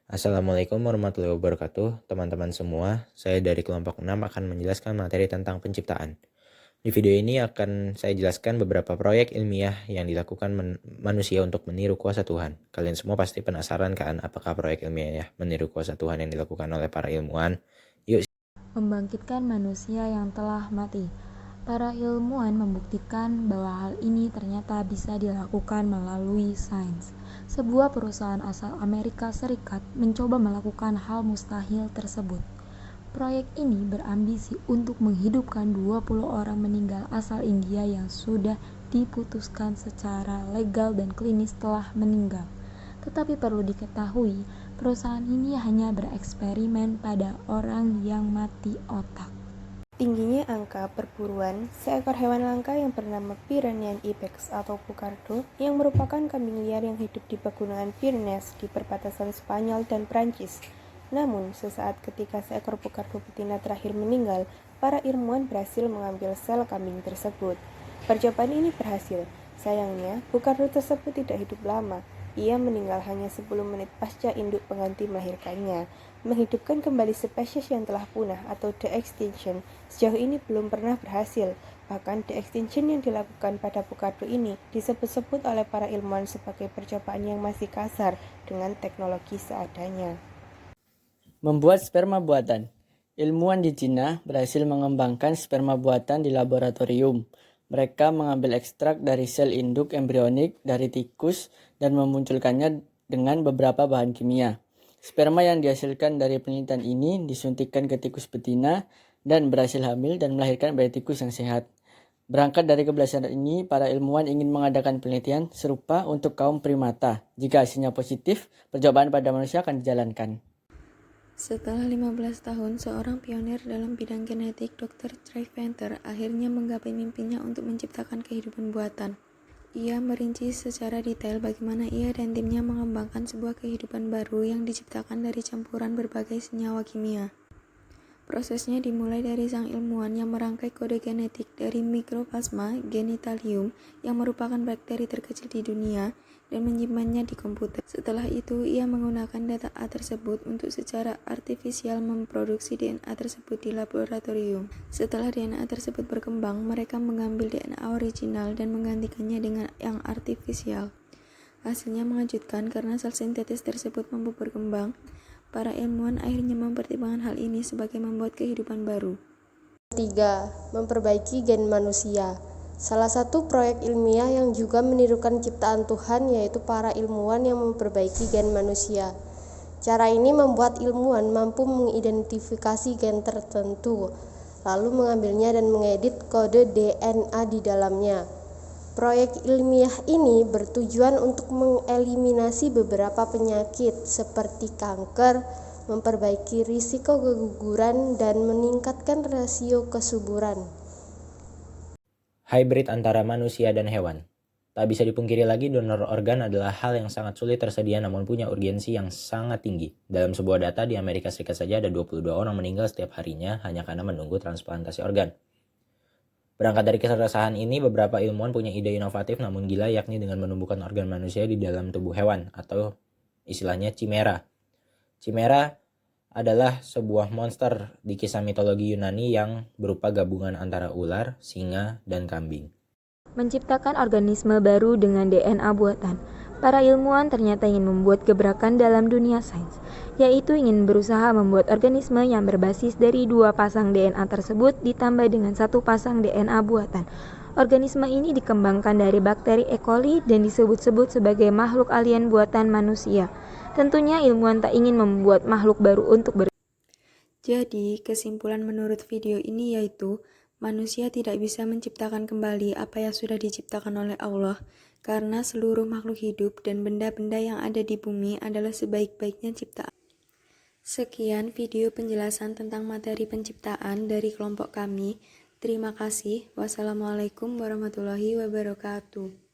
Assalamualaikum warahmatullahi wabarakatuh, teman-teman semua. Saya dari kelompok 6 akan menjelaskan materi tentang penciptaan. Di video ini akan saya jelaskan beberapa proyek ilmiah yang dilakukan manusia untuk meniru kuasa Tuhan. Kalian semua pasti penasaran kan apakah proyek ilmiah meniru kuasa Tuhan yang dilakukan oleh para ilmuwan? Yuk. Membangkitkan manusia yang telah mati. Para ilmuwan membuktikan bahwa hal ini ternyata bisa dilakukan melalui sains. Sebuah perusahaan asal Amerika Serikat mencoba melakukan hal mustahil tersebut. Proyek ini berambisi untuk menghidupkan 20 orang meninggal asal India yang sudah diputuskan secara legal dan klinis telah meninggal. Tetapi perlu diketahui, perusahaan ini hanya bereksperimen pada orang yang mati otak. Tingginya angka perburuan seekor hewan langka yang bernama Pyrenean ibex atau bucardo yang merupakan kambing liar yang hidup di pegunungan Pyrenees di perbatasan Spanyol dan Prancis. Namun, sesaat ketika seekor bucardo betina terakhir meninggal, para ilmuwan berhasil mengambil sel kambing tersebut. Percobaan ini berhasil. Sayangnya, bucardo tersebut tidak hidup lama. Ia meninggal hanya 10 menit pasca induk pengganti melahirkannya. Menghidupkan kembali spesies yang telah punah atau de-extinction sejauh ini belum pernah berhasil. Bahkan de-extinction yang dilakukan pada bucardo ini disebut-sebut oleh para ilmuwan sebagai percobaan yang masih kasar dengan teknologi seadanya. Membuat sperma buatan. Ilmuwan di Cina berhasil mengembangkan sperma buatan di laboratorium. Mereka mengambil ekstrak dari sel induk embrionik dari tikus dan memunculkannya dengan beberapa bahan kimia. Sperma yang dihasilkan dari penelitian ini disuntikkan ke tikus betina dan berhasil hamil dan melahirkan bayi tikus yang sehat. Berangkat dari keberhasilan ini, para ilmuwan ingin mengadakan penelitian serupa untuk kaum primata. Jika hasilnya positif, percobaan pada manusia akan dijalankan. Setelah 15 tahun, seorang pionir dalam bidang genetik, Dr. Trey Venter, akhirnya menggapai mimpinya untuk menciptakan kehidupan buatan. Ia merinci secara detail bagaimana ia dan timnya mengembangkan sebuah kehidupan baru yang diciptakan dari campuran berbagai senyawa kimia. Prosesnya dimulai dari sang ilmuwan yang merangkai kode genetik dari Mycoplasma genitalium yang merupakan bakteri terkecil di dunia dan menyimpannya di komputer. Setelah itu, ia menggunakan data A tersebut untuk secara artifisial memproduksi DNA tersebut di laboratorium. Setelah DNA tersebut berkembang, mereka mengambil DNA original dan menggantikannya dengan yang artifisial. Hasilnya mengejutkan karena sel sintetis tersebut mampu berkembang. Para ilmuwan akhirnya mempertimbangkan hal ini sebagai membuat kehidupan baru. 3. Memperbaiki gen manusia. Salah satu proyek ilmiah yang juga menirukan ciptaan Tuhan yaitu para ilmuwan yang memperbaiki gen manusia. Cara ini membuat ilmuwan mampu mengidentifikasi gen tertentu, lalu mengambilnya dan mengedit kode DNA di dalamnya. Proyek ilmiah ini bertujuan untuk mengeliminasi beberapa penyakit seperti kanker, memperbaiki risiko keguguran, dan meningkatkan rasio kesuburan. Hybrid antara manusia dan hewan. Tak bisa dipungkiri lagi, donor organ adalah hal yang sangat sulit tersedia namun punya urgensi yang sangat tinggi. Dalam sebuah data di Amerika Serikat saja ada 22 orang meninggal setiap harinya hanya karena menunggu transplantasi organ. Berangkat dari keresahan ini, beberapa ilmuwan punya ide inovatif namun gila, yakni dengan menumbuhkan organ manusia di dalam tubuh hewan, atau istilahnya chimera. Chimera adalah sebuah monster di kisah mitologi Yunani yang berupa gabungan antara ular, singa, dan kambing. Menciptakan organisme baru dengan DNA buatan. Para ilmuwan ternyata ingin membuat gebrakan dalam dunia sains, yaitu ingin berusaha membuat organisme yang berbasis dari 2 pasang DNA tersebut ditambah dengan 1 pasang DNA buatan. Organisme ini dikembangkan dari bakteri E. coli dan disebut-sebut sebagai makhluk alien buatan manusia. Tentunya ilmuwan tak ingin membuat makhluk baru untuk Jadi, kesimpulan menurut video ini yaitu manusia tidak bisa menciptakan kembali apa yang sudah diciptakan oleh Allah, karena seluruh makhluk hidup dan benda-benda yang ada di bumi adalah sebaik-baiknya ciptaan. Sekian video penjelasan tentang materi penciptaan dari kelompok kami. Terima kasih. Wassalamualaikum warahmatullahi wabarakatuh.